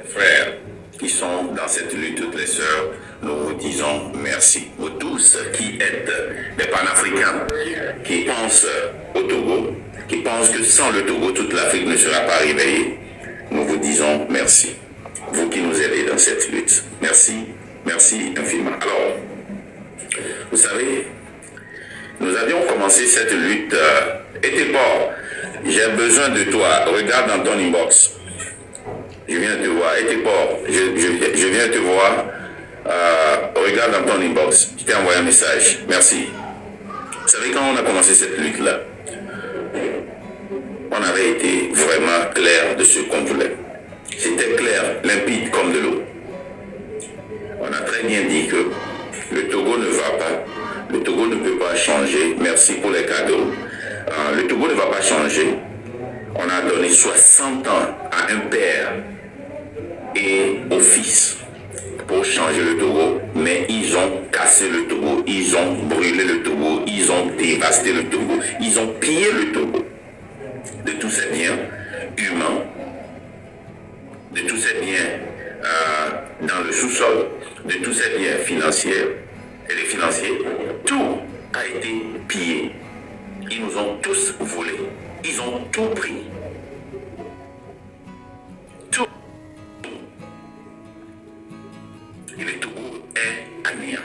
frères qui sont dans cette lutte, toutes les sœurs, nous vous disons merci. Vous tous qui êtes des panafricains, qui pensent au Togo, qui pensent que sans le Togo, toute l'Afrique ne sera pas réveillée, nous vous disons merci. Vous qui nous aidez dans cette lutte. Merci, merci infiniment. Alors, vous savez, nous avions commencé cette lutte. Et t'es pas, j'ai besoin de toi. Regarde dans ton inbox. Je viens te voir. Et t'es pas, je viens te voir. Regarde dans ton inbox. Je t'ai envoyé un message. Merci. Vous savez, quand on a commencé cette lutte-là, on avait été vraiment clair de ce qu'on voulait. C'était clair, limpide comme de l'eau. On a très bien dit que le Togo ne va pas. Le Togo ne peut pas changer. Merci pour les cadeaux. Le Togo ne va pas changer. On a donné 60 ans à un père et au fils pour changer le Togo, mais ils ont cassé le Togo, ils ont brûlé le Togo, ils ont dévasté le Togo, ils ont pillé le Togo de tous ses biens humains, de tous ses biens dans le sous-sol, de tous ses biens financiers et les financiers. Tout a été pillé. Ils nous ont tous volés. Ils ont tout pris. Tout. Et le Togo est à néant.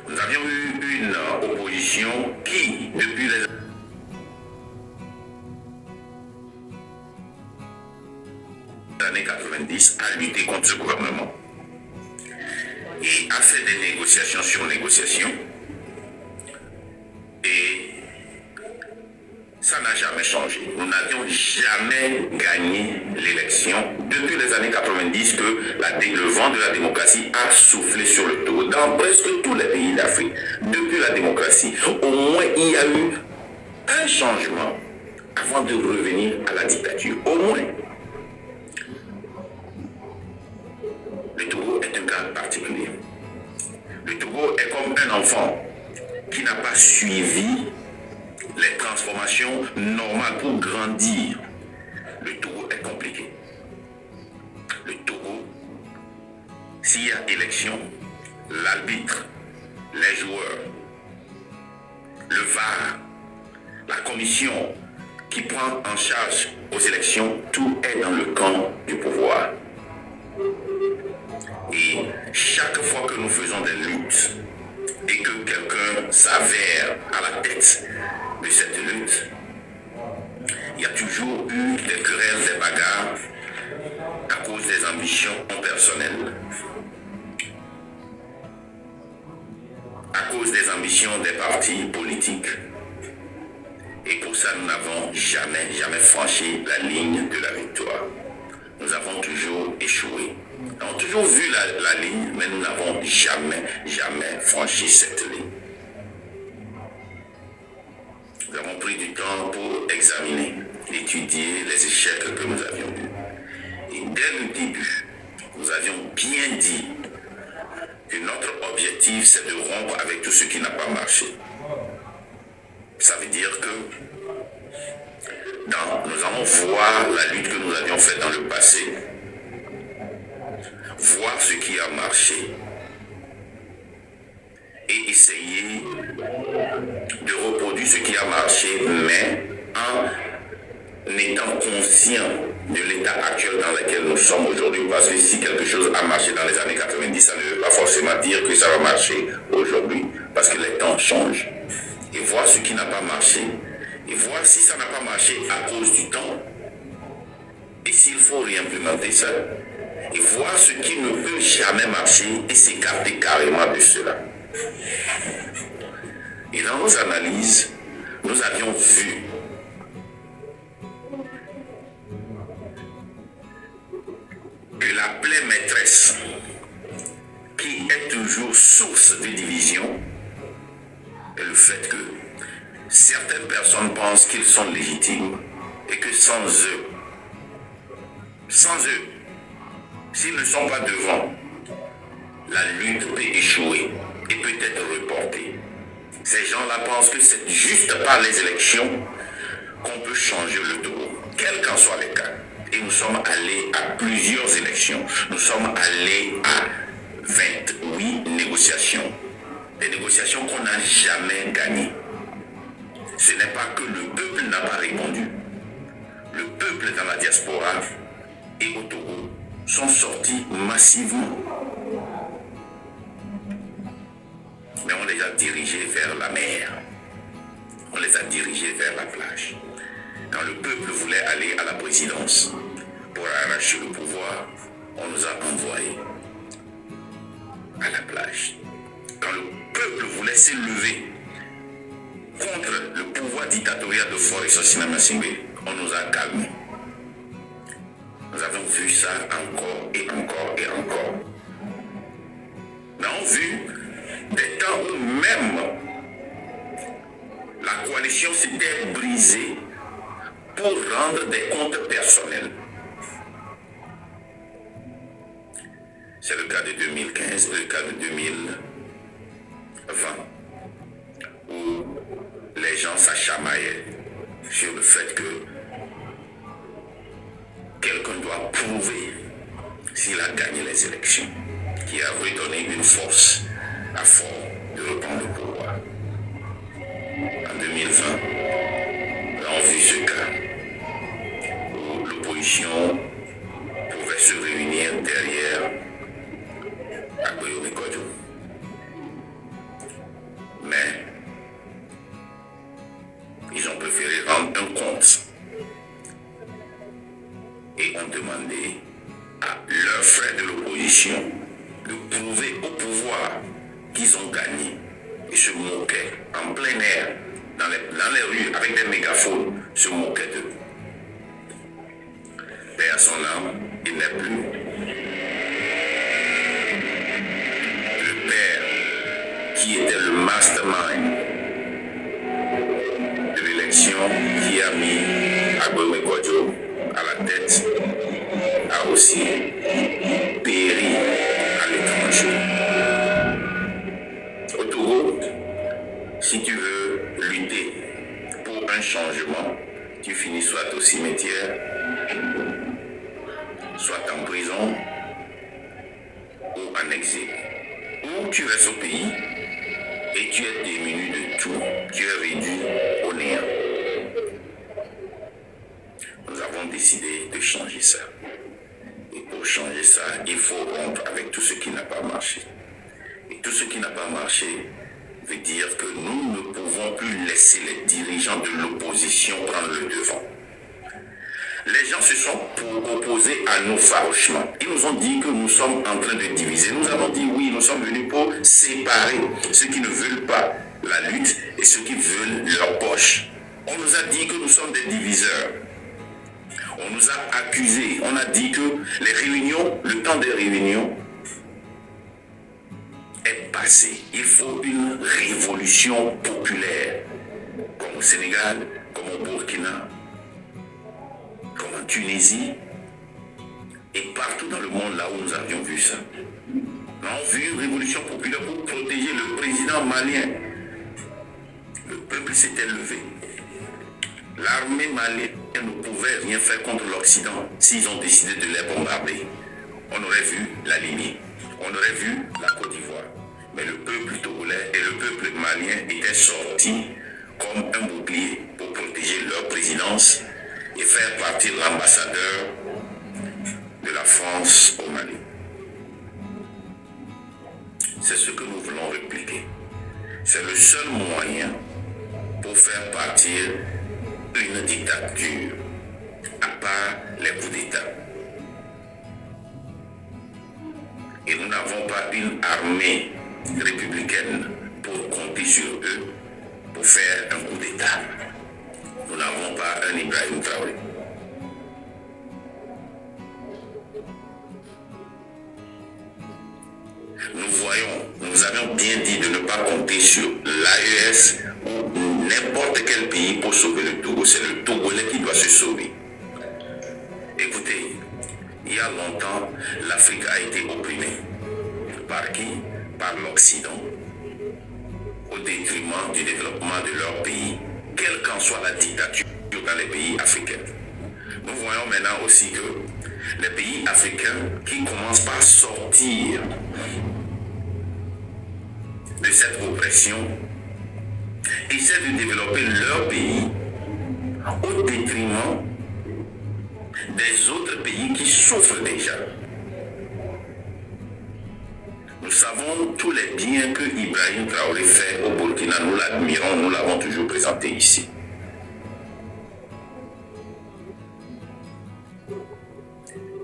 Nous avions eu une opposition qui, depuis les années 90, a lutté contre ce gouvernement et a fait des négociations sur négociations. Et ça n'a jamais changé. Nous n'avions jamais gagné l'élection depuis les années 90 que le vent de la démocratie a soufflé sur le Togo. Dans presque tous les pays d'Afrique, depuis la démocratie, au moins il y a eu un changement avant de revenir à la dictature. Au moins. Le Togo est un cas particulier. Le Togo est comme un enfant qui n'a pas suivi les transformations normales pour grandir. Le Togo est compliqué. Le Togo, s'il y a élection, l'arbitre, les joueurs, le VAR, la commission qui prend en charge aux élections, tout est dans le camp du pouvoir. Et chaque fois que nous faisons des luttes et que quelqu'un s'avère à la tête de cette lutte, il y a toujours eu des querelles, des bagarres à cause des ambitions personnelles, à cause des ambitions des partis politiques. Et pour ça, nous n'avons jamais franchi la ligne de la victoire. Nous avons toujours échoué. Nous avons toujours vu la ligne, mais nous n'avons jamais franchi cette ligne. Nous avons pris du temps pour examiner, étudier les échecs que nous avions eus. Et dès le début, nous avions bien dit que notre objectif, c'est de rompre avec tout ce qui n'a pas marché. Ça veut dire que nous allons voir la lutte que nous avions faite dans le passé, voir ce qui a marché et essayer de reproduire ce qui a marché, mais en étant conscient de l'état actuel dans lequel nous sommes aujourd'hui. Parce que si quelque chose a marché dans les années 90, ça ne veut pas forcément dire que ça va marcher aujourd'hui, parce que les temps changent. Et voir ce qui n'a pas marché, et voir si ça n'a pas marché à cause du temps, et s'il faut réimplémenter ça, et voir ce qui ne peut jamais marcher et s'écarter carrément de cela. Et dans nos analyses, nous avions vu que la plaie maîtresse, qui est toujours source de division, est le fait que certaines personnes pensent qu'ils sont légitimes et que sans eux, s'ils ne sont pas devant, la lutte peut échouer et peut être reportée. Ces gens-là pensent que c'est juste par les élections qu'on peut changer le Togo, quels qu'en soient les cas. et nous sommes allés à plusieurs élections. Nous sommes allés à 28 négociations. Des négociations qu'on n'a jamais gagnées. Ce n'est pas que le peuple n'a pas répondu. Le peuple dans la diaspora et au Togo sont sortis massivement. Mais on les a dirigés vers la mer. On les a dirigés vers la plage. Quand le peuple voulait aller à la présidence pour arracher le pouvoir, on nous a envoyés à la plage. Quand le peuple voulait s'élever contre le pouvoir dictatorial de Faure Sassina Massimbe, on nous a calmés. Nous avons vu ça encore et encore et encore. Nous avons vu des temps où même la coalition s'était brisée pour rendre des comptes personnels. C'est le cas de 2015, le cas de 2020, où les gens s'achamaillaient sur le fait que quelqu'un doit prouver s'il a gagné les élections, qui a redonné une force à Faure de reprendre le pouvoir. En 2020, on a vu ce cas où l'opposition pouvait se réunir derrière Agboyome Kodjo. Mais ils ont préféré rendre un compte et ont demandé à leurs frères de l'opposition de prouver au pouvoir qu'ils ont gagné. Ils se moquaient en plein air, dans les rues, avec des mégaphones, se moquaient d'eux. Et à son âme, il n'est plus. Le père, qui était le mastermind de l'élection, qui a mis Agboyome Kodjo à la tête, a aussi péri à l'étranger. Au Togo, si tu veux lutter pour un changement, tu finis soit au cimetière, soit en prison ou en exil. Ou tu restes au pays et tu es démuni de tout, tu es réduit au néant. Nous avons décidé de changer ça. Et pour changer ça, il faut rompre avec tout ce qui n'a pas marché. Et tout ce qui n'a pas marché veut dire que nous ne pouvons plus laisser les dirigeants de l'opposition prendre le devant. Les gens se sont opposés à nous farouchement. Ils nous ont dit que nous sommes en train de diviser. Nous avons dit oui, nous sommes venus pour séparer ceux qui ne veulent pas la lutte et ceux qui veulent leur poche. On nous a dit que nous sommes des diviseurs. On nous a accusés. On a dit que les réunions, le temps des réunions est passé. Il faut une révolution populaire, comme au Sénégal, comme au Burkina, comme en Tunisie, et partout dans le monde là où nous avions vu ça. Nous avons vu une révolution populaire pour protéger le président malien. Le peuple s'était levé. L'armée malienne ne pouvait rien faire contre l'Occident s'ils ont décidé de les bombarder. On aurait vu la Libye, on aurait vu la Côte d'Ivoire. Mais le peuple togolais et le peuple malien étaient sortis comme un bouclier pour protéger leur présidence et faire partir l'ambassadeur de la France au Mali. C'est ce que nous voulons répliquer. C'est le seul moyen pour faire partir une dictature, à part les coups d'État. Et nous n'avons pas une armée républicaine pour compter sur eux pour faire un coup d'État. Nous n'avons pas un Ibrahim Traoré. Nous avions bien dit de ne pas compter sur l'AES ou n'importe quel pays pour sauver le Togo. C'est le Togolais qui doit se sauver. Écoutez, il y a longtemps, l'Afrique a été opprimée. Par qui? Par l'Occident. Au détriment du développement de leur pays, quelle qu'en soit la dictature dans les pays africains. nous voyons maintenant aussi que les pays africains qui commencent par sortir de cette oppression essaient de développer leur pays au détriment des autres pays qui souffrent déjà. Nous savons tous les biens que Ibrahim Traoré fait au Burkina, nous l'admirons, nous l'avons toujours présenté ici.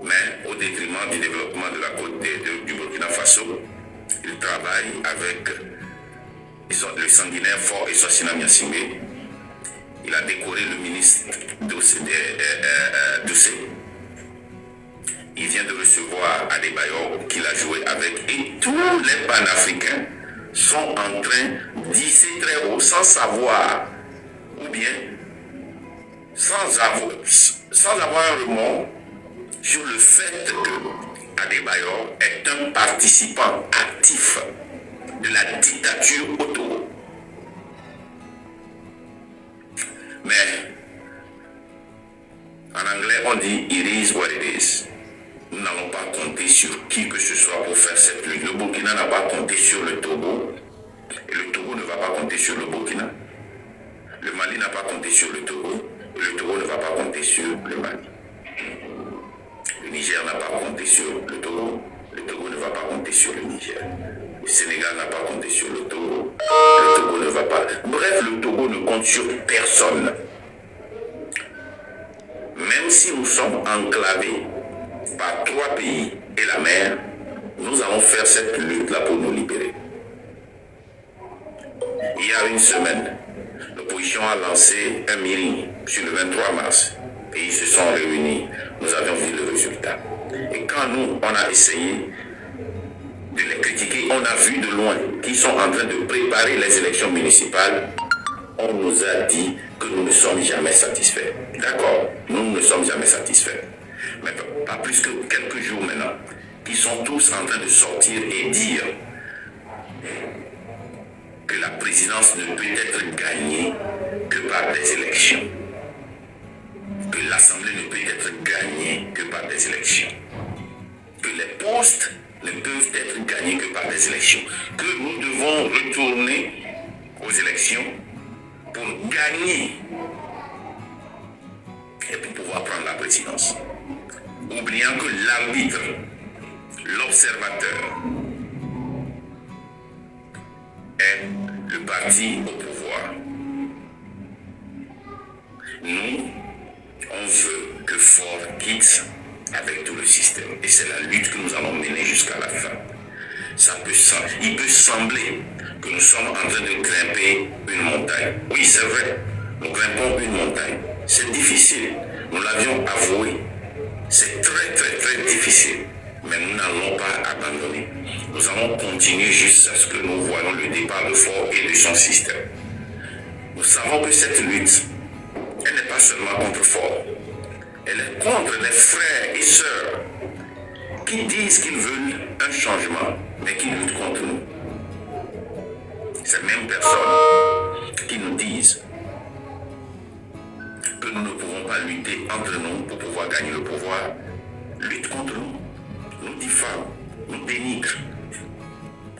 Mais au détriment du développement de la côte du Burkina Faso, il travaille avec le sanguinaire Fort et Sosina Miassingbe. Il a décoré le ministre Doucet. Il vient de recevoir Adebayor qu'il a joué avec, et tous les panafricains sont en train d'hisser très haut sans savoir, ou bien sans avoir un remords sur le fait que Adebayor est un participant actif de la dictature au Togo. Mais en anglais on dit it is what it is. Nous n'allons pas compter sur qui que ce soit pour faire cette lutte. Le Burkina n'a pas compté sur le Togo et le Togo ne va pas compter sur le Burkina. Le Mali n'a pas compté sur le Togo et le Togo ne va pas compter sur le Mali. Le Niger n'a pas compté sur le Togo ne va pas compter sur le Niger. Le Sénégal n'a pas compté sur le Togo ne va pas. Bref, le Togo ne compte sur personne. Même si nous sommes enclavés par 3 pays et la mer, nous allons faire cette lutte-là pour nous libérer. Il y a une semaine, l'opposition a lancé un meeting sur le 23 mars et ils se sont réunis. Nous avions vu le résultat. Et quand nous, on a essayé de les critiquer, on a vu de loin qu'ils sont en train de préparer les élections municipales. On nous a dit que nous ne sommes jamais satisfaits. D'accord, nous ne sommes jamais satisfaits. Mais pas plus que quelques jours maintenant, qui sont tous en train de sortir et dire que la présidence ne peut être gagnée que par des élections. Que l'Assemblée ne peut être gagnée que par des élections. Que les postes ne peuvent être gagnés que par des élections. Que nous devons retourner aux élections pour gagner et pour pouvoir prendre la présidence. Oubliant que l'arbitre, l'observateur, est le parti au pouvoir. Nous, on veut que Ford quitte avec tout le système. Et c'est la lutte que nous allons mener jusqu'à la fin. Il peut sembler que nous sommes en train de grimper une montagne. Oui, c'est vrai, nous grimpons une montagne. C'est difficile, nous l'avions avoué. C'est très, très, très difficile. Mais nous n'allons pas abandonner. Nous allons continuer jusqu'à ce que nous voyons le départ de Ford et de son système. Nous savons que cette lutte, elle n'est pas seulement contre Ford. Elle est contre les frères et sœurs qui disent qu'ils veulent un changement, mais qui luttent contre nous. Ces mêmes personnes qui nous disent que nous ne pouvons pas lutter entre nous pour pouvoir gagner le pouvoir, luttent contre nous, nous diffament, nous dénigrent.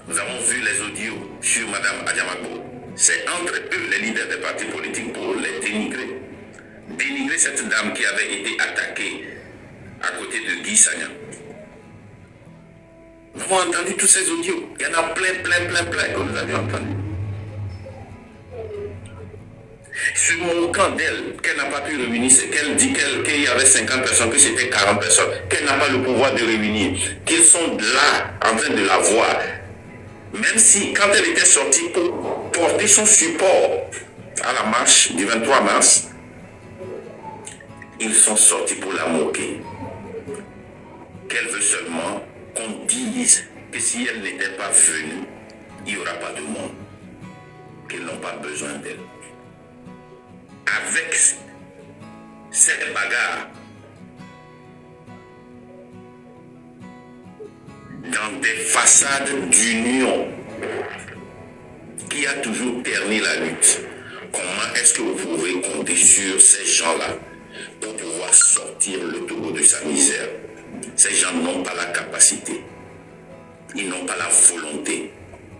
Nous avons vu les audios sur Mme Adiamagbo. C'est entre eux, les leaders des partis politiques, pour les dénigrer. Dénigrer cette dame qui avait été attaquée à côté de Guy Sagna. Nous avons entendu tous ces audios. Il y en a plein que nous avions entendus. Se moquant d'elle, qu'elle n'a pas pu réunir, c'est qu'elle dit qu'il y avait 50 personnes, que c'était 40 personnes, qu'elle n'a pas le pouvoir de réunir, qu'ils sont là en train de la voir. Même si, quand elle était sortie pour porter son support à la marche du 23 mars, ils sont sortis pour la moquer. Qu'elle veut seulement qu'on dise que si elle n'était pas venue, il n'y aura pas de monde. Qu'ils n'ont pas besoin d'elle. Avec cette bagarre, dans des façades d'union qui a toujours terni la lutte, comment est-ce que vous pouvez compter sur ces gens-là pour pouvoir sortir sortir le Togo de sa misère. Ces gens n'ont pas la capacité. Ils n'ont pas la volonté.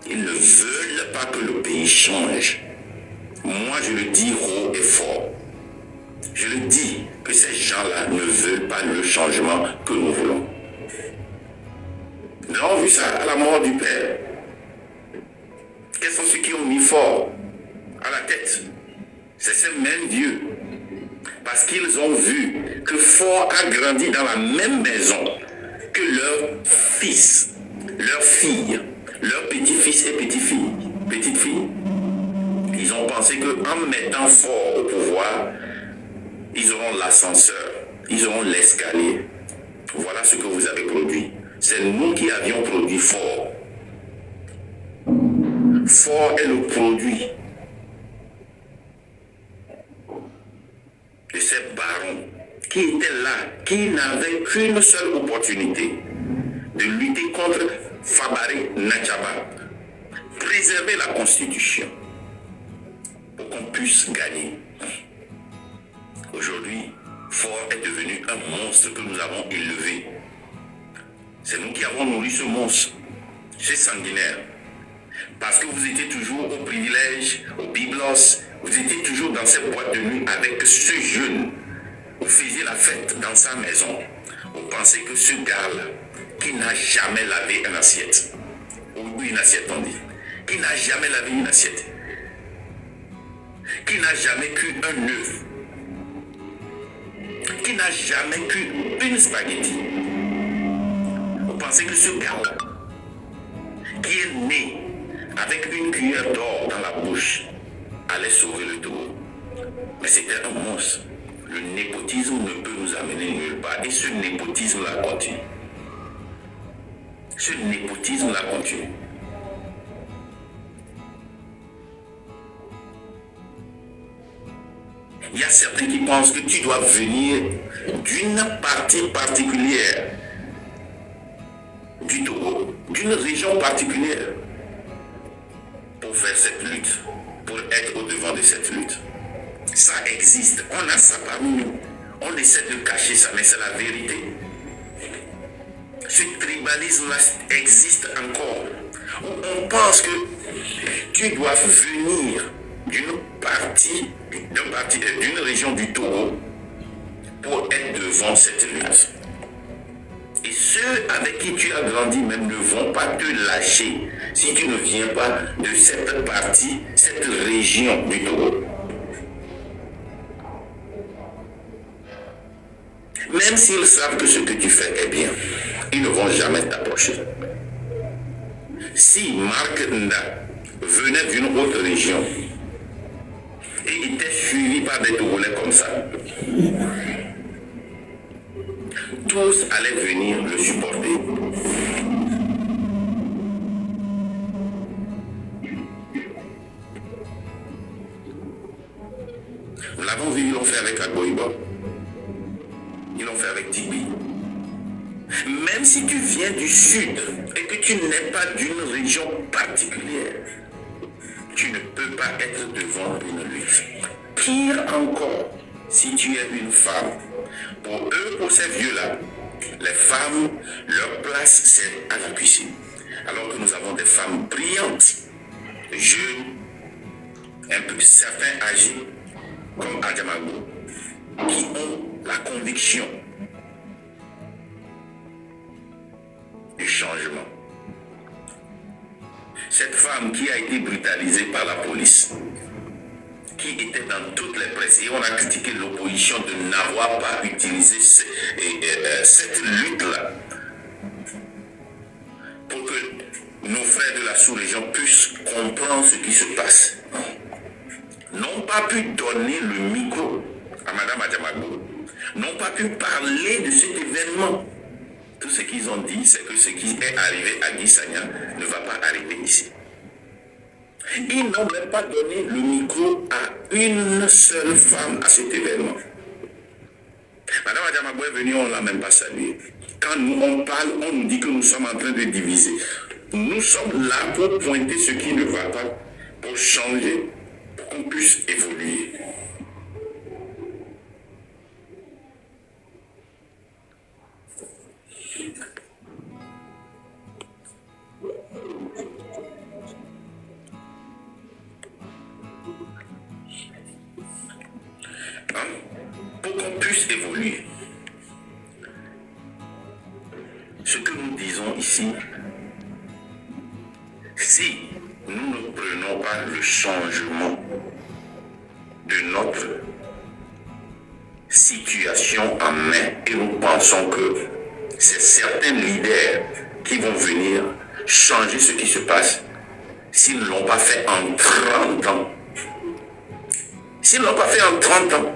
Ils ne veulent pas que le pays change. Moi, je le dis haut et fort. Je le dis que ces gens-là ne veulent pas le changement que nous voulons. Nous avons vu ça à la mort du Père. Quels sont ceux qui ont mis fort à la tête? C'est ces mêmes vieux. Parce qu'ils ont vu que Fort a grandi dans la même maison que leur fils, leur fille, leur petit-fils et petite-fille. Ils ont pensé qu'en mettant Fort au pouvoir, ils auront l'ascenseur, ils auront l'escalier. Voilà ce que vous avez produit. C'est nous qui avions produit Fort. Fort est le produit de ces barons qui étaient là, qui n'avaient qu'une seule opportunité de lutter contre Fabaré Nachaba, préserver la Constitution pour qu'on puisse gagner. Aujourd'hui, Fort est devenu un monstre que nous avons élevé. C'est nous qui avons nourri ce monstre. C'est sanguinaire. Parce que vous étiez toujours au privilège, au biblos, vous étiez toujours dans cette boîte de nuit avec ce jeune. Vous faisiez la fête dans sa maison. Vous pensez que ce gars-là, qui n'a jamais lavé une assiette, ou une assiette on dit, qui n'a jamais lavé une assiette, qui n'a jamais cuit un œuf, qui n'a jamais cuit une spaghetti. Vous pensez que ce gars-là, qui est né avec une cuillère d'or dans la bouche, allait sauver le Togo. Mais c'était un monstre. Le népotisme ne peut nous amener nulle part. Et ce népotisme-là continue. Ce népotisme-là continue. Il y a certains qui pensent que tu dois venir d'une partie particulière du Togo, d'une région particulière, pour faire cette lutte, pour être au devant de cette lutte. Ça existe, on a ça parmi nous. On essaie de cacher ça, mais c'est la vérité. Ce tribalisme-là existe encore. On pense que tu dois venir d'une région du Togo pour être devant cette lutte. Et ceux avec qui tu as grandi même ne vont pas te lâcher si tu ne viens pas de cette partie, cette région du Togo. Même s'ils savent que ce que tu fais est bien, ils ne vont jamais t'approcher. Si Marc Nda venait d'une autre région et était suivi par des Togolais comme ça, tous allaient venir le supporter. Nous l'avons vu, ils l'ont fait avec Agboiba. Ils l'ont fait avec Tibi. Même si tu viens du sud et que tu n'es pas d'une région particulière, tu ne peux pas être devant une lutte. Pire encore, si tu es une femme. Pour eux, pour ces vieux-là, les femmes, leur place, c'est à la cuisine. Alors que nous avons des femmes brillantes, jeunes, un peu certains âgés, comme Adjamago, qui ont la conviction du changement. Cette femme qui a été brutalisée par la police, qui était dans toutes les presses, et on a critiqué l'opposition de n'avoir pas utilisé cette lutte-là pour que nos frères de la sous-région puissent comprendre ce qui se passe. N'ont pas pu donner le micro à Mme Adjamago, n'ont pas pu parler de cet événement. Tout ce qu'ils ont dit, c'est que ce qui est arrivé à Guy Sagna ne va pas arriver ici. Ils n'ont même pas donné le micro à une seule femme à cet événement. Madame Adjamago est venue, on ne l'a même pas saluée. Quand nous on parle, on nous dit que nous sommes en train de diviser. Nous sommes là pour pointer ce qui ne va pas, pour changer, pour qu'on puisse évoluer. évoluer. Ce que nous disons ici, si nous ne prenons pas le changement de notre situation en main et nous pensons que c'est certains leaders qui vont venir changer ce qui se passe, s'ils ne l'ont pas fait en 30 ans. S'ils ne l'ont pas fait en 30 ans,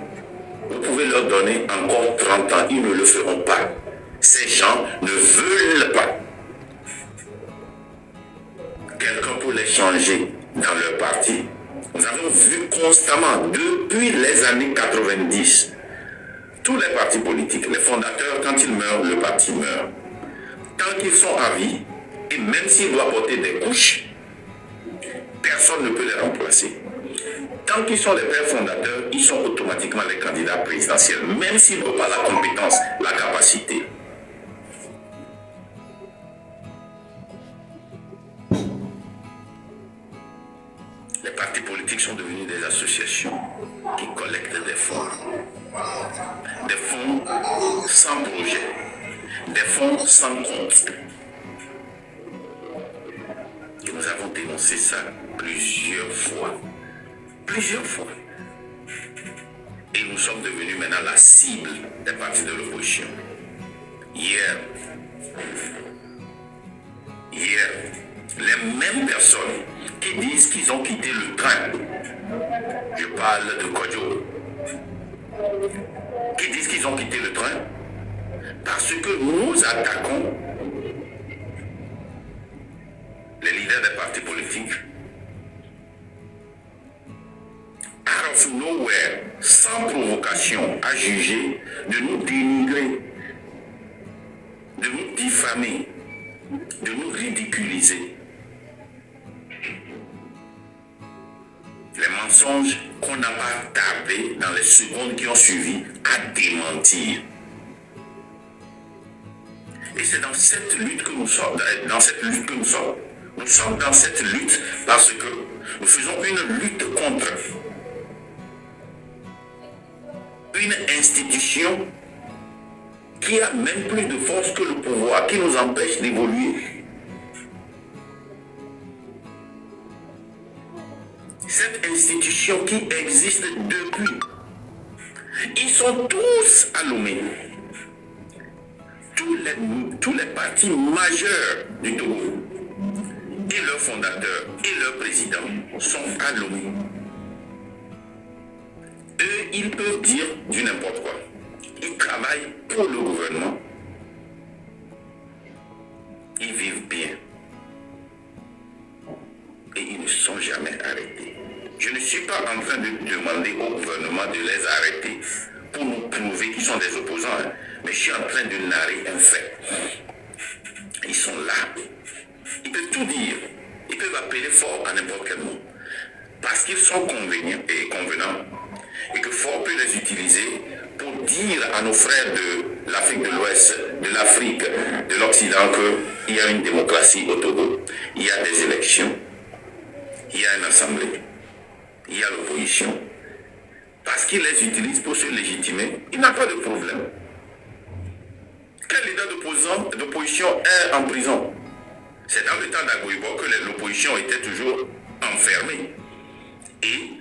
vous pouvez leur donner encore 30 ans, ils ne le feront pas. Ces gens ne veulent pas quelqu'un pour les changer dans leur parti. Nous avons vu constamment, depuis les années 90, tous les partis politiques, les fondateurs, quand ils meurent, le parti meurt. Tant qu'ils sont à vie, et même s'ils doivent porter des couches, personne ne peut les remplacer. Tant qu'ils sont les pères fondateurs, ils sont automatiquement les candidats présidentiels, même s'ils n'ont pas la compétence, la capacité. Les partis politiques sont devenus des associations qui collectent des fonds sans projet, des fonds sans compte. Et nous avons dénoncé ça plusieurs fois. Et nous sommes devenus maintenant la cible des partis de l'opposition. Hier, les mêmes personnes qui disent qu'ils ont quitté le train, je parle de Kodjo, qui disent qu'ils ont quitté le train parce que nous attaquons les leaders des partis politiques out of nowhere, sans provocation, à juger, de nous dénigrer, de nous diffamer, de nous ridiculiser. Les mensonges qu'on n'a pas tardé dans les secondes qui ont suivi à démentir. Et c'est dans cette lutte que nous sommes, Nous sommes dans cette lutte parce que nous faisons une lutte contre une institution qui a même plus de force que le pouvoir, qui nous empêche d'évoluer. Cette institution qui existe depuis, ils sont tous à Lomé. Tous les partis majeurs du Togo, et leurs fondateurs et leurs présidents sont à Lomé. Eux, ils peuvent dire du n'importe quoi. Ils travaillent pour le gouvernement. Ils vivent bien. Et ils ne sont jamais arrêtés. Je ne suis pas en train de demander au gouvernement de les arrêter pour nous prouver qu'ils sont des opposants, hein. Mais je suis en train de narrer un fait. Ils sont là. Ils peuvent tout dire. Ils peuvent appeler fort à n'importe quel moment. Parce qu'ils sont convenants et que fort peut les utiliser pour dire à nos frères de l'Afrique de l'Ouest, de l'Afrique, de l'Occident qu'il y a une démocratie au Togo, il y a des élections, il y a une assemblée, il y a l'opposition. Parce qu'ils les utilisent pour se légitimer, il n'a pas de problème. Quel leader d'opposition est en prison? C'est dans le temps d'Agoïbo que l'opposition était toujours enfermée. Et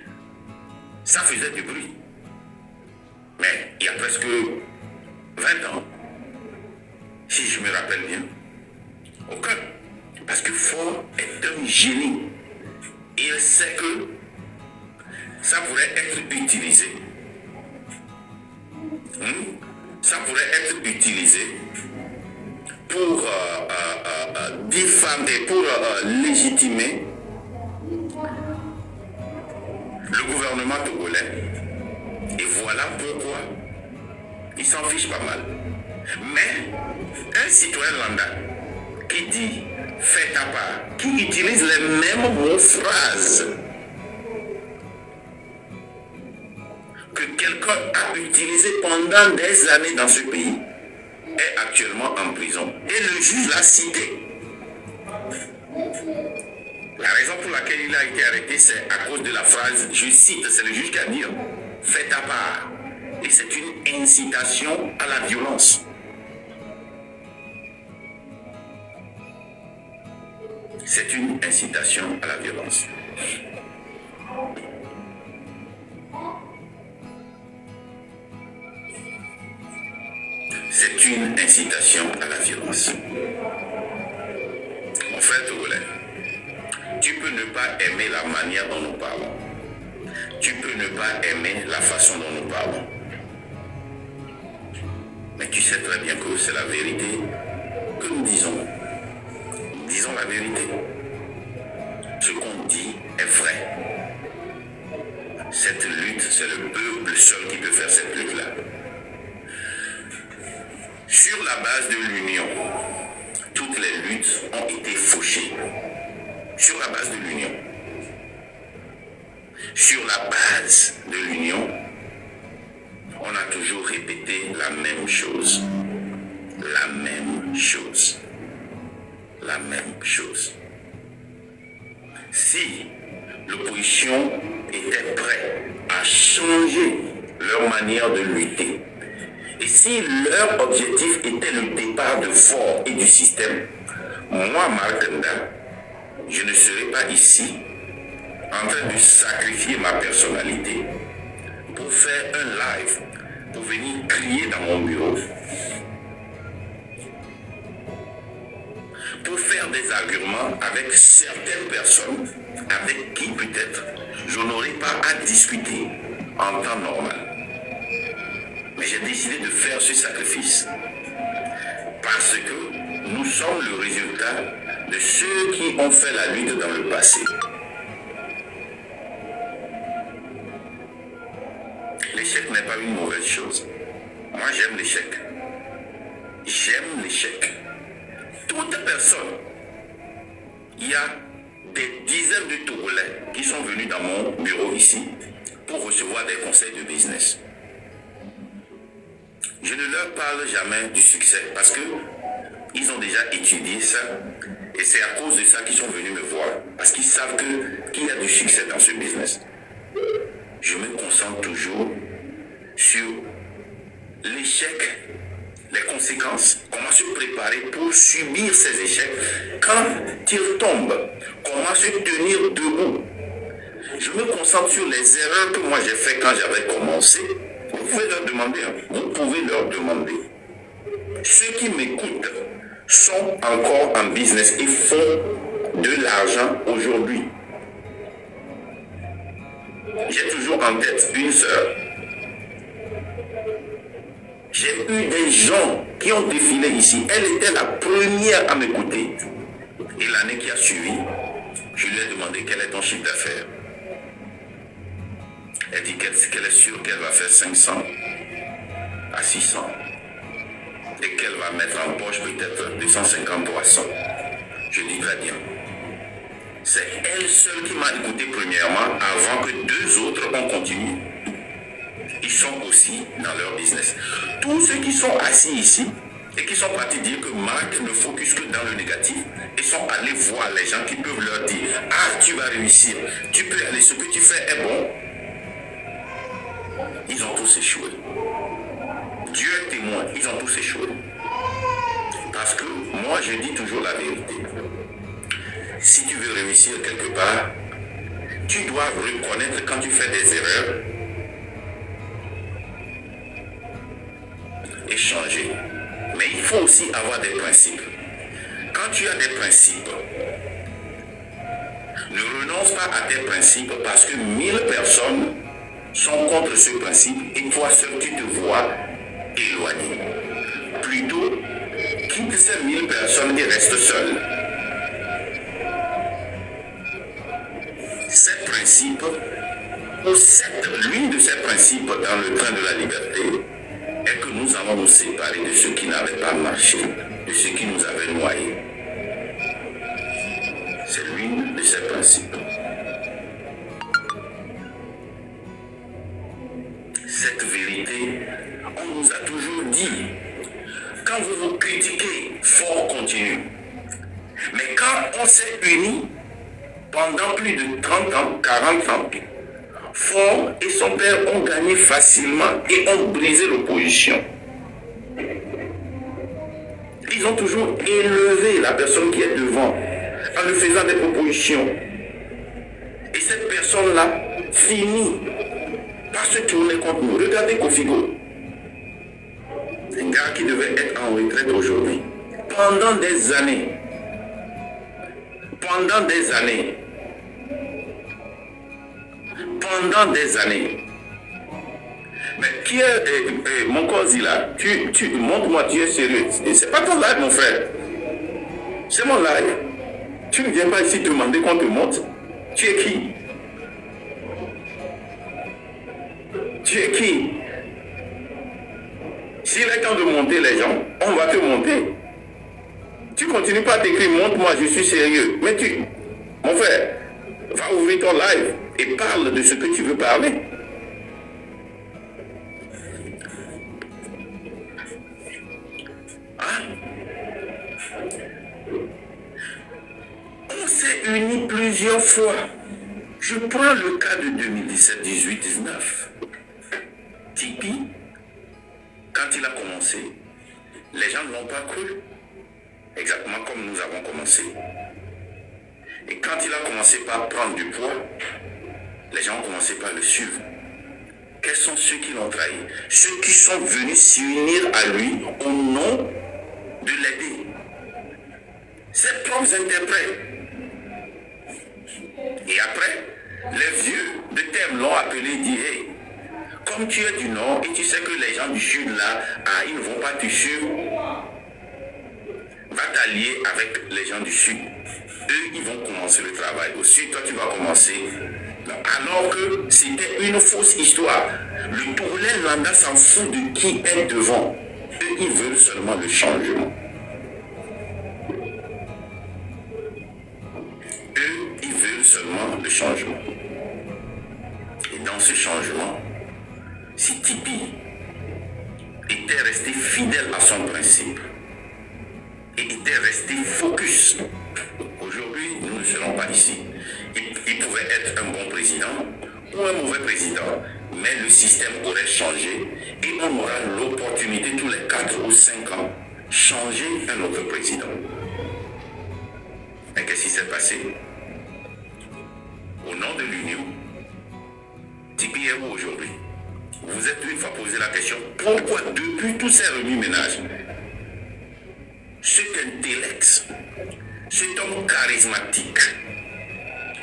ça faisait du bruit. Mais il y a presque 20 ans, si je me rappelle bien, aucun. Parce que Faure est un génie. Il sait que ça pourrait être utilisé. Ça pourrait être utilisé pour diffamer, pour légitimer le gouvernement togolais. Et voilà pourquoi il s'en fiche pas mal. Mais un citoyen lambda qui dit fais ta part, qui utilise les mêmes mots, phrases que quelqu'un a utilisé pendant des années dans ce pays, est actuellement en prison. Et le juge l'a cité. La raison pour laquelle il a été arrêté, c'est à cause de la phrase, je cite, c'est le juge qui a dit, fais ta part. Et c'est une incitation à la violence. C'est une incitation à la violence. C'est une incitation à la violence. Mon frère Togolais, tu peux ne pas aimer la manière dont nous parlons. Tu peux ne pas aimer la façon dont nous parlons. Mais tu sais très bien que c'est la vérité que nous disons. Nous disons la vérité. Ce qu'on dit est vrai. Cette lutte, c'est le peuple seul qui peut faire cette lutte-là. Sur la base de l'union, toutes les luttes ont été fauchées. Sur la base de l'union. Sur la base de l'union, on a toujours répété la même chose. La même chose. La même chose. Si l'opposition était prête à changer leur manière de lutter, et si leur objectif était le départ de Faure et du système, moi, Marc Tenda, je ne serais pas ici en train de sacrifier ma personnalité pour faire un live, pour venir crier dans mon bureau, pour faire des arguments avec certaines personnes avec qui peut-être je n'aurais pas à discuter en temps normal. Mais j'ai décidé de faire ce sacrifice parce que nous sommes le résultat de ceux qui ont fait la lutte dans le passé. L'échec n'est pas une mauvaise chose. Moi, j'aime l'échec. J'aime l'échec. Toute personne, il y a des dizaines de Togolais qui sont venus dans mon bureau ici pour recevoir des conseils de business. Je ne leur parle jamais du succès parce que ils ont déjà étudié ça et c'est à cause de ça qu'ils sont venus me voir parce qu'ils savent qu'il y a du succès dans ce business. Je me concentre toujours sur l'échec, les conséquences, comment se préparer pour subir ces échecs quand ils tombent, comment se tenir debout. Je me concentre sur les erreurs que moi j'ai faites quand j'avais commencé. Vous pouvez leur demander, vous pouvez leur demander. Ceux qui m'écoutent sont encore en business et font de l'argent aujourd'hui. J'ai toujours en tête une sœur. J'ai eu des gens qui ont défilé ici. Elle était la première à m'écouter. Et l'année qui a suivi, je lui ai demandé quel est ton chiffre d'affaires. Elle dit qu'elle est sûre qu'elle va faire 500 à 600 et qu'elle va mettre en poche peut-être 250 ou à 100. Je dis très bien. C'est elle seule qui m'a écouté premièrement avant que deux autres ont continué. Ils sont aussi dans leur business. Tous ceux qui sont assis ici et qui sont partis dire que Marc ne focus que dans le négatif et sont allés voir les gens qui peuvent leur dire « Ah, tu vas réussir, tu peux aller, ce que tu fais est bon ». Ils ont tous échoué. Dieu est témoin, ils ont tous échoué. Parce que moi, je dis toujours la vérité. Si tu veux réussir quelque part, tu dois reconnaître quand tu fais des erreurs et changer. Mais il faut aussi avoir des principes. Quand tu as des principes, ne renonce pas à tes principes parce que 1000 personnes sont contre ce principe et toi seul tu te vois éloigné. Plutôt, quitte ces 1000 personnes et reste seul. Ces principes, ou l'une de ces principes dans le train de la liberté, est que nous allons nous séparer de ceux qui n'avaient pas marché, de ceux qui nous avaient noyés. C'est l'une de ces principes. Cette vérité, on nous a toujours dit, quand vous vous critiquez, Faure continue. Mais quand on s'est unis pendant plus de 30 ans, 40 ans, fort et son père ont gagné facilement et ont brisé l'opposition. Ils ont toujours élevé la personne qui est devant en lui faisant des propositions. Et cette personne-là finit par se tourner contre nous. Regardez Kofigo, un gars qui devait être en retraite aujourd'hui. Pendant des années, mais qui est mon cause là? Tu montre-moi, tu es sérieux. C'est pas ton live, mon frère. C'est mon live. Tu ne viens pas ici demander qu'on te montre. Tu es qui? Tu es qui? S'il est temps de monter les gens, on va te monter. Tu continues pas à t'écrire, montre-moi, je suis sérieux. Mais mon frère, va ouvrir ton live et parle de ce que tu veux parler. On s'est unis plusieurs fois. Je prends le cas de 2017, 18, 19. Tipeee, quand il a commencé, les gens ne l'ont pas cru. Exactement comme nous avons commencé. Et quand il a commencé par prendre du poids, les gens ont commencé par le suivre. Quels sont ceux qui l'ont trahi? Ceux qui sont venus s'unir à lui au nom de l'aider. Ses propres interprètes. Et après, les vieux de Thème l'ont appelé et dit, hey, comme tu es du Nord et tu sais que les gens du Sud là, ils ne vont pas te suivre, va t'allier avec les gens du Sud. Eux, ils vont commencer le travail. Au Sud, toi, tu vas commencer. Alors que c'était une fausse histoire. Le Tourlaine Landa s'en fout de qui est devant. Eux, ils veulent seulement le changement. Eux, ils veulent seulement le changement. Et dans ce changement, si Tipeee était resté fidèle à son principe et était resté focus, aujourd'hui, nous ne serons pas ici. Il pouvait être un bon président ou un mauvais président, mais le système aurait changé et on aura l'opportunité tous les 4 ou 5 ans changer un autre président. Mais qu'est-ce qui s'est passé? Au nom de l'Union, Tipeee est où aujourd'hui? Vous vous êtes une fois posé la question, pourquoi depuis tous ces remue-ménages, cet intellect, cet homme charismatique,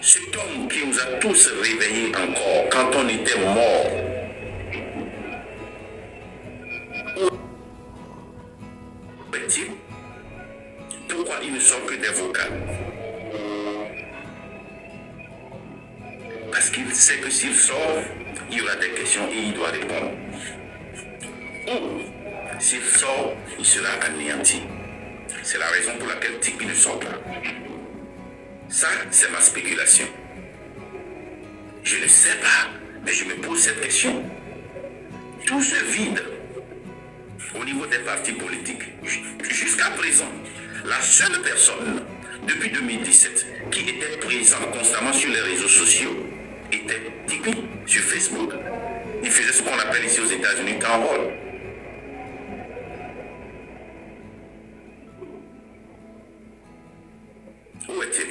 cet homme qui nous a tous réveillés encore quand on était mort, où est-il? Pourquoi il ne sort que des vocales? Parce qu'il sait que s'il sort, il y aura des questions et il doit répondre. Ou s'il sort, il sera anéanti. C'est la raison pour laquelle Tipeee ne sort pas. Ça, c'est ma spéculation. Je ne sais pas, mais je me pose cette question. Tout ce vide au niveau des partis politiques, jusqu'à présent, la seule personne depuis 2017 qui était présente constamment sur les réseaux sociaux était Tipeee sur Facebook. Il faisait ce qu'on appelle ici aux États-Unis town hall. Où est-il?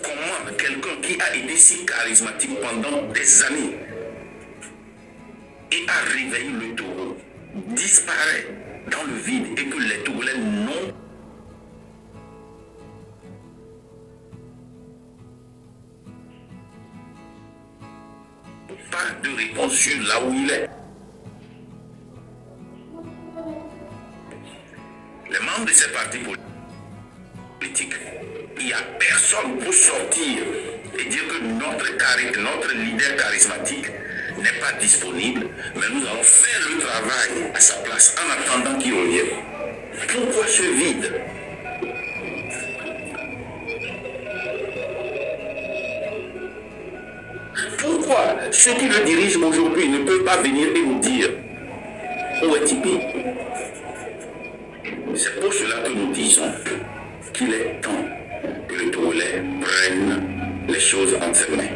Comment quelqu'un qui a été si charismatique pendant des années et a réveillé le taureau disparaît dans le vide et que les Togolais n'ont pas de réponse sur là où il est? Les membres de ces partis politiques, il n'y a personne pour sortir et dire que notre leader charismatique n'est pas disponible, mais nous allons faire le travail à sa place en attendant qu'il revienne. Pourquoi ce vide? Pourquoi ceux qui le dirigent aujourd'hui ne peuvent pas venir et nous dire où est Tipeee? C'est pour cela que nous disons qu'il est temps que le Togolais prenne les choses entre ses mains.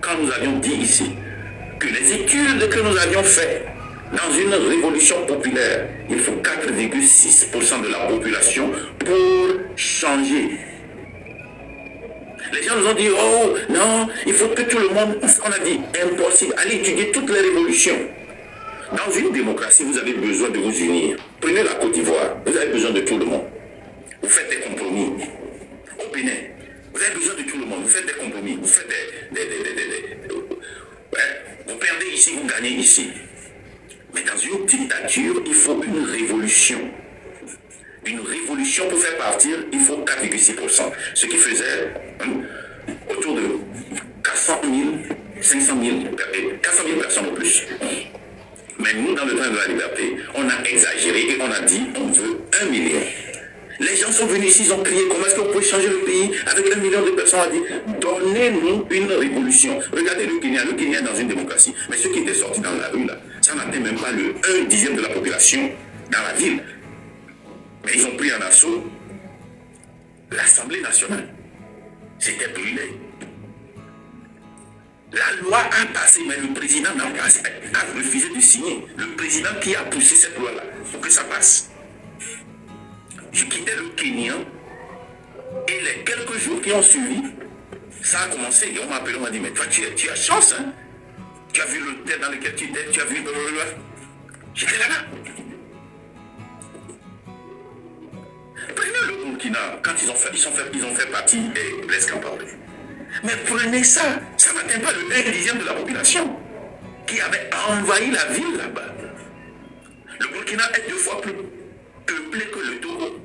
quand nous avions dit ici que les études que nous avions faites dans une révolution populaire, il faut 4,6% de la population pour changer. Les gens nous ont dit, oh non, il faut que tout le monde, on a dit, impossible, allez étudier toutes les révolutions. Dans une démocratie, vous avez besoin de vous unir. Prenez la Côte d'Ivoire, vous avez besoin de tout le monde. Vous faites des compromis. Au Bénin, vous avez besoin de tout le monde, vous faites des compromis, vous faites vous perdez ici, vous gagnez ici. Mais dans une dictature, il faut une révolution. Une révolution pour faire partir, il faut 4,6%. Ce qui faisait autour de 400 000, 500 000, 400 000 personnes au plus. Mais nous, dans le temps de la liberté, on a exagéré et on a dit on veut 1 million. Les gens sont venus ici, ils ont crié comment est-ce que vous pouvez changer le pays avec 1 million de personnes. On a dit donnez-nous une révolution. Regardez le Kenya est dans une démocratie. Mais ceux qui étaient sortis dans la rue là, ça n'atteint même pas le 1/10 de la population dans la ville. Mais ils ont pris en assaut l'Assemblée nationale. C'était brûlé. La loi a passé, mais le président a refusé de signer. Le président qui a poussé cette loi-là pour que ça passe. Je quittais le Kenya et les quelques jours qui ont suivi, ça a commencé et on m'a appelé, on m'a dit, mais toi tu as chance, hein? Tu as vu l'hôtel dans lequel tu étais, tu as vu blablabla. J'étais là-bas. Prenez le Burkina, quand ils ont fait partie des Blaise Compaoré. Mais prenez ça, ça n'atteint pas le 1/10 de la population qui avait envahi la ville là-bas. Le Burkina est 2 fois plus peuplé que le Togo.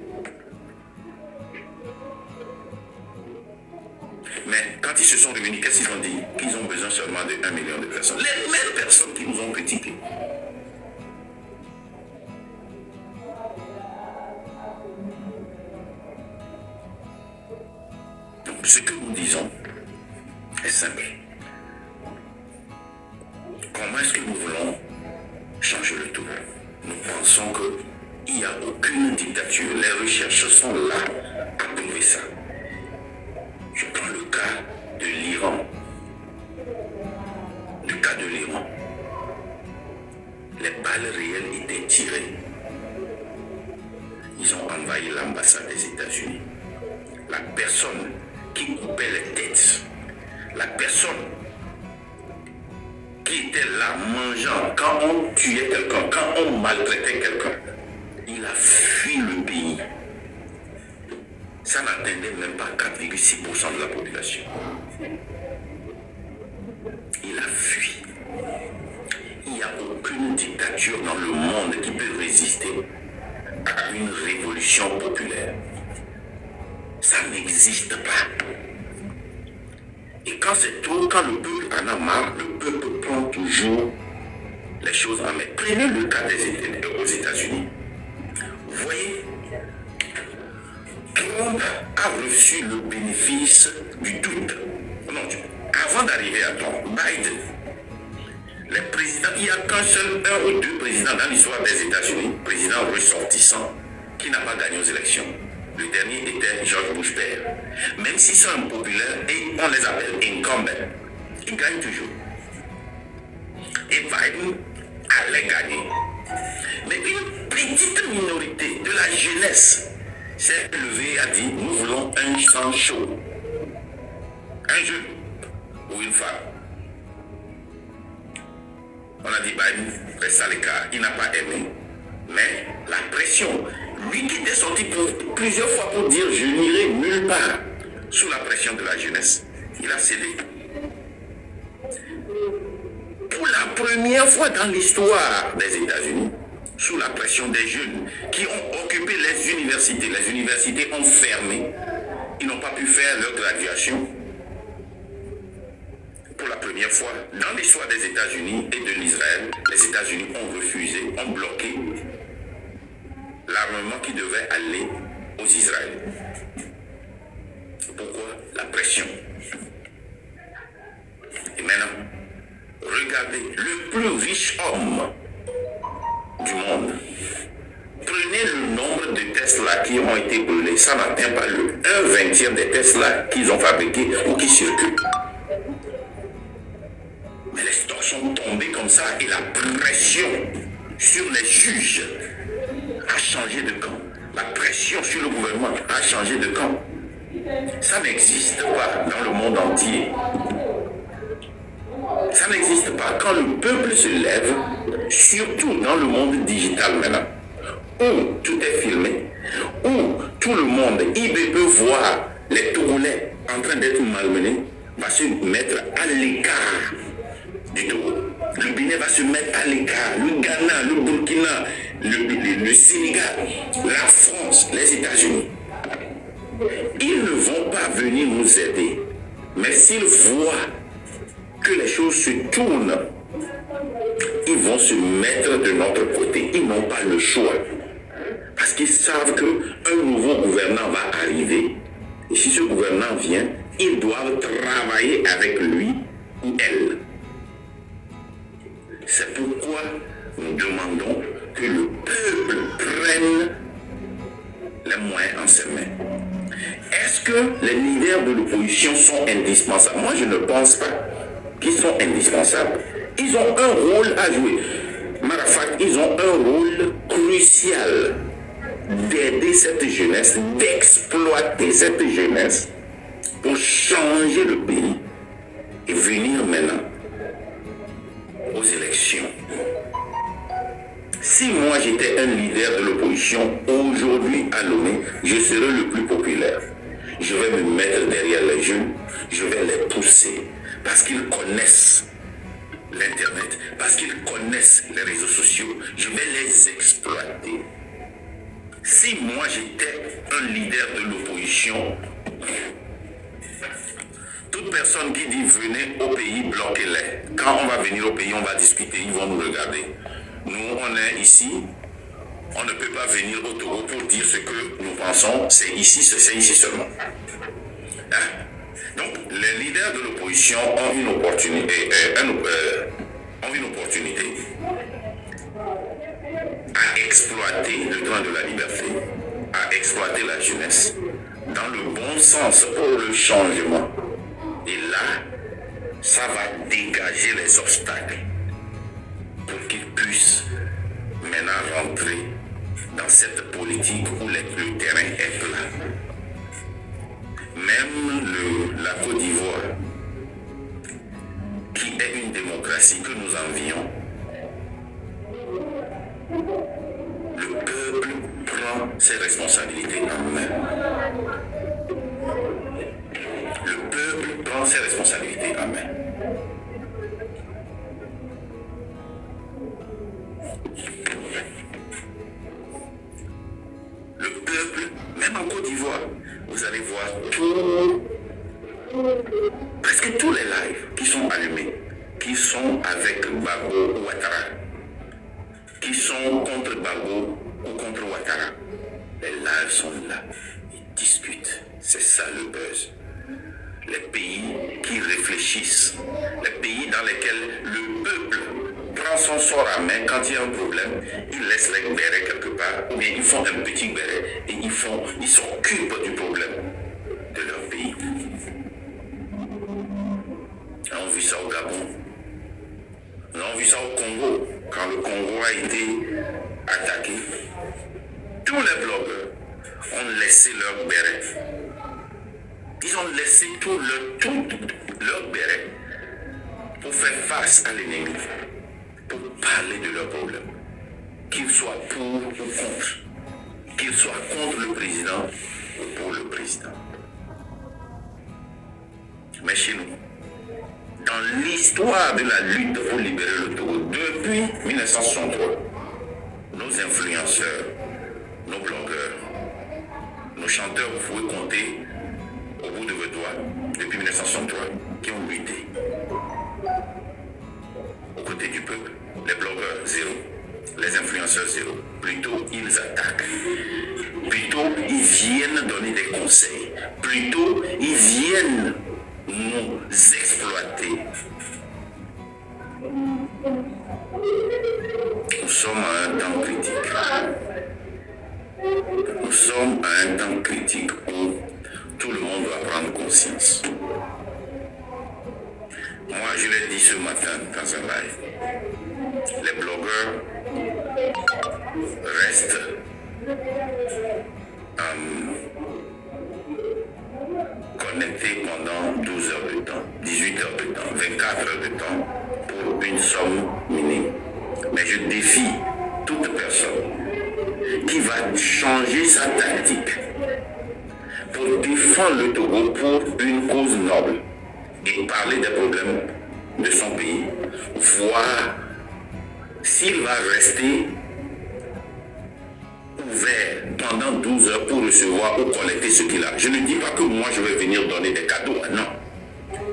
Mais quand ils se sont réunis, qu'est-ce qu'ils ont dit? Qu'ils ont besoin seulement de 1 million de personnes. Les mêmes personnes qui nous ont critiqués. Donc ce que nous disons est simple. Comment est-ce que nous voulons changer le tout? Nous pensons qu'il n'y a aucune dictature. Les recherches sont là à prouver ça. Je prends le cas de l'Iran. Le cas de l'Iran. Les balles réelles étaient tirées. Ils ont envahi l'ambassade des États-Unis. La personne qui coupait les têtes, la personne qui était là mangeant, quand on tuait quelqu'un, quand on maltraitait quelqu'un, il a fui le pays. Ça n'atteindait même pas 4,6% de la population. Il a fui. Il n'y a aucune dictature dans le monde qui peut résister à une révolution populaire. Ça n'existe pas. Et quand c'est trop, quand le peuple en a marre, le peuple prend toujours les choses en main. Prenez le cas aux États-Unis. Vous voyez, Trump a reçu le bénéfice du doute. Non, avant d'arriver à Trump, Biden, les présidents, il n'y a qu'un seul, 1 ou 2 présidents dans l'histoire des États-Unis, président ressortissant, qui n'a pas gagné aux élections. Le dernier était George Bush père. Même s'ils sont impopulaires et on les appelle incumbents, ils gagnent toujours. Et Biden allait gagner. Mais une petite minorité de la jeunesse s'est levée et a dit, nous voulons un sang chaud. Un jeune ou une femme. On a dit, Biden reste à l'écart. Il n'a pas aimé. Mais la pression, lui qui était sorti plusieurs fois pour dire, je n'irai nulle part, sous la pression de la jeunesse, il a cédé. Pour la première fois dans l'histoire des États-Unis, sous la pression des jeunes qui ont occupé les universités ont fermé, ils n'ont pas pu faire leur graduation. Pour la première fois dans l'histoire des États-Unis et de l'Israël, les États-Unis ont refusé, ont bloqué l'armement qui devait aller aux Israéliens. Pourquoi? La pression. Et maintenant, regardez, le plus riche homme du monde, prenez le nombre de Tesla qui ont été brûlés, ça n'atteint pas le 1/20 des Tesla qu'ils ont fabriqués ou qui circulent. comme ça et la pression sur les juges a changé de camp. La pression sur le gouvernement a changé de camp. Ça n'existe pas dans le monde entier. Ça n'existe pas. Quand le peuple se lève, surtout dans le monde digital maintenant, où tout est filmé, où tout le monde, IB peut voir les Togolais en train d'être malmenés, va se mettre à l'écart du Togo. Le Bénin va se mettre à l'écart, le Ghana, le Burkina, le Sénégal, la France, les États-Unis. Ils ne vont pas venir nous aider, mais s'ils voient que les choses se tournent, ils vont se mettre de notre côté. Ils n'ont pas le choix. Parce qu'ils savent qu'un nouveau gouvernant va arriver. Et si ce gouvernant vient, ils doivent travailler avec lui ou elle. C'est pourquoi nous demandons que le peuple prenne les moyens en ses mains. Est-ce que les leaders de l'opposition sont indispensables? Moi, je ne pense pas qu'ils sont indispensables. Ils ont un rôle à jouer. Marafat, ils ont un rôle crucial d'aider cette jeunesse, d'exploiter cette jeunesse pour changer le pays et venir maintenant aux élections. Si moi j'étais un leader de l'opposition, aujourd'hui à Lomé, je serais le plus populaire. Je vais me mettre derrière les jeunes, je vais les pousser parce qu'ils connaissent l'Internet, parce qu'ils connaissent les réseaux sociaux, je vais les exploiter. Si moi j'étais un leader de l'opposition, toute personne qui dit venez au pays, bloquez-les. Quand on va venir au pays, on va discuter, ils vont nous regarder. Nous, on est ici, on ne peut pas venir au Togo pour dire ce que nous pensons, c'est ici seulement. Hein? Donc, les leaders de l'opposition ont une opportunité, à exploiter le droit de la liberté, à exploiter la jeunesse dans le bon sens pour le changement. Et là, ça va dégager les obstacles pour qu'ils puissent maintenant rentrer dans cette politique où le terrain est plat. Même la Côte d'Ivoire, qui est une démocratie que nous envions, le peuple prend ses responsabilités en main. Le peuple prend ses responsabilités en main. Le peuple, même en Côte d'Ivoire, vous allez voir presque tous les lives qui sont allumés, qui sont avec Gbagbo ou Ouattara, qui sont contre Gbagbo ou contre Ouattara. Les lives sont là, ils discutent. C'est ça le buzz. Les pays qui réfléchissent, les pays dans lesquels le peuple prend son sort à main quand il y a un problème, ils laissent les bérets quelque part, ou bien ils font un petit béret et ils s'occupent du problème de leur pays. On vit ça au Gabon, on vit ça au Congo, quand le Congo a été attaqué. Tous les blogueurs ont laissé leur béret. Ils ont laissé tout leur béret pour faire face à l'ennemi, pour parler de leurs problèmes, qu'ils soient pour ou contre, qu'ils soient contre le président ou pour le président. Mais chez nous, dans l'histoire de la lutte pour libérer le Togo, depuis 1963, nos influenceurs, nos blogueurs, nos chanteurs, vous pouvez compter au bout de vos doigts, depuis 1963, qui ont lutté aux côtés du peuple. Les blogueurs, zéro. Les influenceurs, zéro. Plutôt, ils attaquent. Plutôt, ils viennent donner des conseils. Plutôt, ils viennent nous exploiter. Nous sommes à un temps critique. Nous sommes à un temps critique où tout le monde doit prendre conscience. Moi, je l'ai dit ce matin dans un live. Les blogueurs restent connectés pendant 12 heures de temps, 18 heures de temps, 24 heures de temps pour une somme minime. Mais je défie toute personne qui va changer sa tactique pour défendre le Togo pour une cause noble et parler des problèmes de son pays, voir s'il va rester ouvert pendant 12 heures pour recevoir ou collecter ce qu'il a. Je ne dis pas que moi je vais venir donner des cadeaux, non.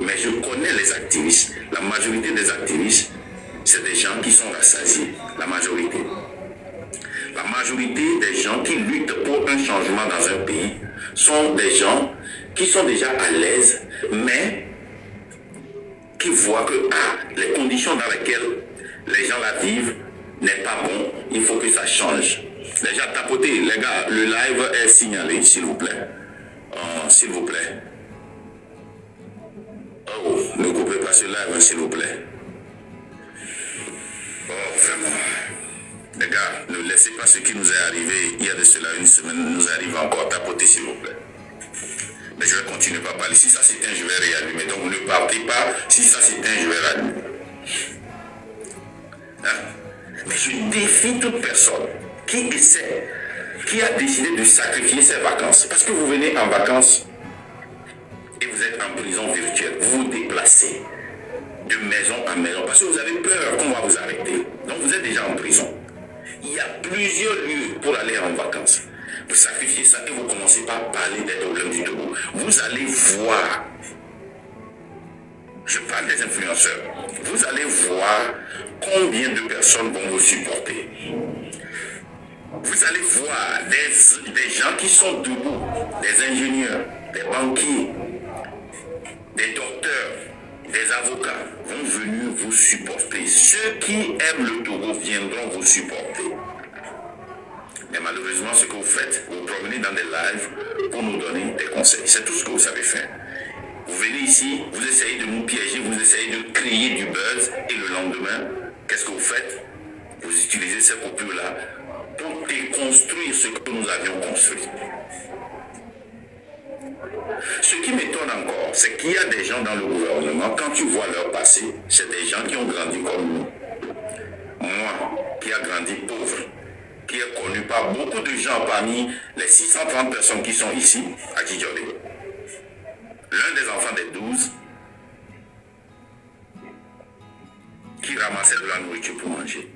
Mais je connais les activistes. La majorité des activistes, c'est des gens qui sont rassasiés. La majorité. La majorité des gens qui luttent pour un changement dans un pays sont des gens qui sont déjà à l'aise, mais qui voient que les conditions dans lesquelles les gens la vivent n'est pas bon, il faut que ça change. Les gens tapotez, les gars, le live est signalé, s'il vous plaît. S'il vous plaît. Oh, ne coupez pas ce live, s'il vous plaît. Oh, vraiment. Les gars, ne laissez pas ce qui nous est arrivé il y a de cela une semaine, nous arrive encore. Tapotez, s'il vous plaît. Mais je vais continuer par parler. Si ça s'éteint, je vais réallumer. Donc ne partez pas. Si ça s'éteint, je vais réallumer. Mais je défie toute personne qui essaie, qui a décidé de sacrifier ses vacances. Parce que vous venez en vacances et vous êtes en prison virtuelle. Vous vous déplacez de maison en maison parce que vous avez peur qu'on va vous arrêter. Donc vous êtes déjà en prison. Il y a plusieurs lieux pour aller en vacances. Vous sacrifiez ça et vous commencez par parler des problèmes du Togo. Vous allez voir, je parle des influenceurs, vous allez voir combien de personnes vont vous supporter. Vous allez voir des gens qui sont debout, des ingénieurs, des banquiers, des docteurs, des avocats vont venir vous supporter. Ceux qui aiment le Togo viendront vous supporter. Mais malheureusement, ce que vous faites, vous promenez dans des lives pour nous donner des conseils. C'est tout ce que vous savez faire. Vous venez ici, vous essayez de nous piéger, vous essayez de créer du buzz et le lendemain, qu'est-ce que vous faites? Vous utilisez ces coupures-là pour déconstruire ce que nous avions construit. Ce qui m'étonne encore, c'est qu'il y a des gens dans le gouvernement, quand tu vois leur passé, c'est des gens qui ont grandi comme nous. Moi, qui a grandi pauvre, qui est connu par beaucoup de gens parmi les 630 personnes qui sont ici à Djidjolé. L'un des enfants des 12 qui ramassait de la nourriture pour manger,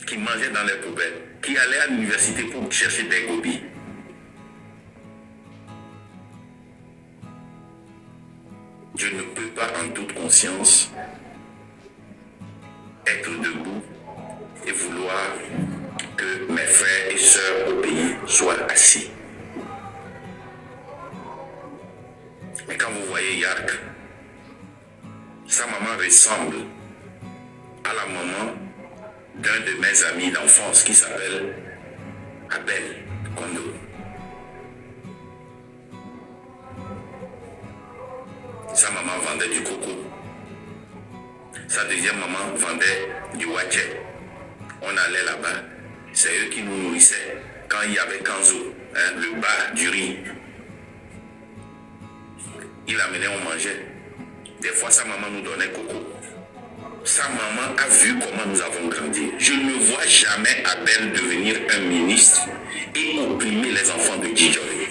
qui mangeait dans les poubelles, qui allait à l'université pour chercher des gobies. Je ne peux pas en toute conscience être debout et vouloir que mes frères et sœurs au pays soient assis. Mais quand vous voyez Yark, sa maman ressemble à la maman d'un de mes amis d'enfance qui s'appelle Abel Kondo. Sa maman vendait du coco. Sa deuxième maman vendait du waché. On allait là-bas. C'est eux qui nous nourrissaient. Quand il y avait Kanzo, le bas du riz, il amenait, on mangeait. Des fois, sa maman nous donnait coco. Sa maman a vu comment nous avons grandi. Je ne vois jamais Abel devenir un ministre et opprimer les enfants de Djidjolé.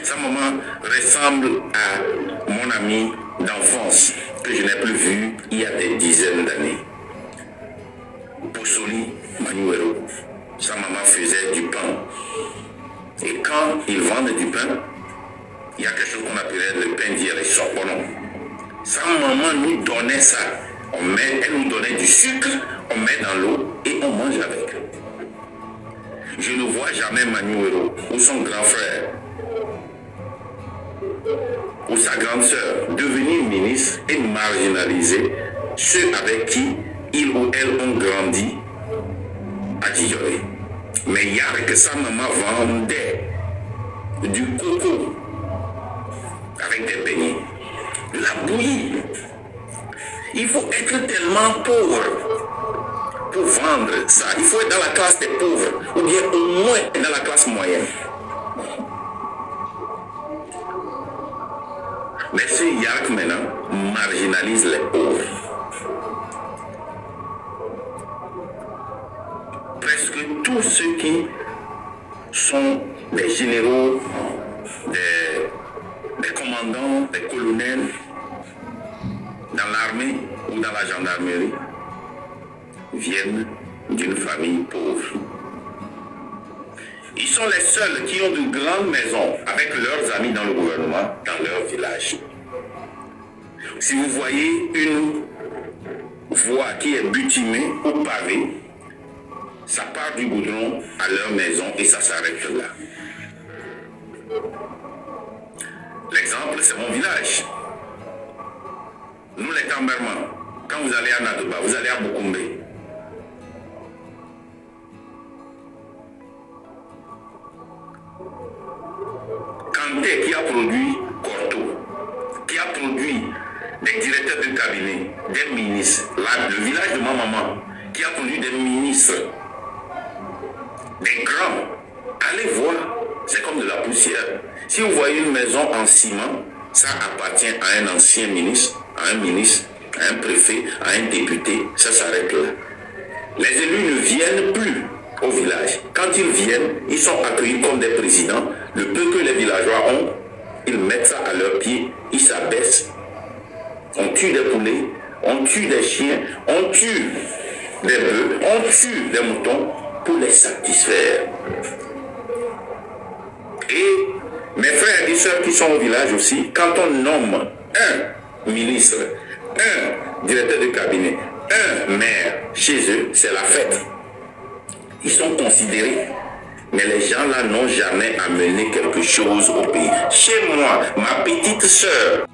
Sa maman ressemble à mon ami d'enfance que je n'ai plus vu il y a des dizaines d'années. Poussoli Manuero. Sa maman faisait du pain. Et quand ils vendent du pain, il y a quelque chose qu'on appelait le pain d'hier, les soponons. Sa maman nous donnait ça. Elle nous donnait du sucre, on met dans l'eau et on mange avec. Je ne vois jamais Manuero ou son grand frère ou sa grande sœur devenir ministre et marginaliser ceux avec qui ils ou elles ont grandi à Djidjolé. Mais il y a que sa maman vendait du coco faut être tellement pauvre pour vendre ça. Il faut être dans la classe des pauvres, ou bien au moins dans la classe moyenne. Mais ce Yark maintenant marginalise les pauvres. Presque tous ceux qui sont des généraux, des commandants, des colonels dans l'armée ou dans la gendarmerie viennent d'une famille pauvre. Ils sont les seuls qui ont de grandes maisons avec leurs amis dans le gouvernement, dans leur village. Si vous voyez une voie qui est bitumée ou pavée, ça part du goudron à leur maison et ça s'arrête là. L'exemple, c'est mon village. Nous, les Cambermans, quand vous allez à Nadouba, vous allez à Bukumbe. Kanté qui a produit Corto, qui a produit des directeurs de cabinet, des ministres, le village de ma maman, qui a produit des ministres, des grands. Allez voir, c'est comme de la poussière. Si vous voyez une maison en ciment, ça appartient à un ancien ministre, à un ministre, à un préfet, à un député, ça s'arrête là. Les élus ne viennent plus au village. Quand ils viennent, ils sont accueillis comme des présidents. Le peu que les villageois ont, ils mettent ça à leurs pieds, ils s'abaissent. On tue des poulets, on tue des chiens, on tue des bœufs, on tue des moutons pour les satisfaire. Et mes frères et sœurs qui sont au village aussi, quand on nomme un ministre, un directeur de cabinet, un maire chez eux, c'est la fête. Ils sont considérés. Mais les gens là n'ont jamais amené quelque chose au pays. Chez moi, ma petite sœur,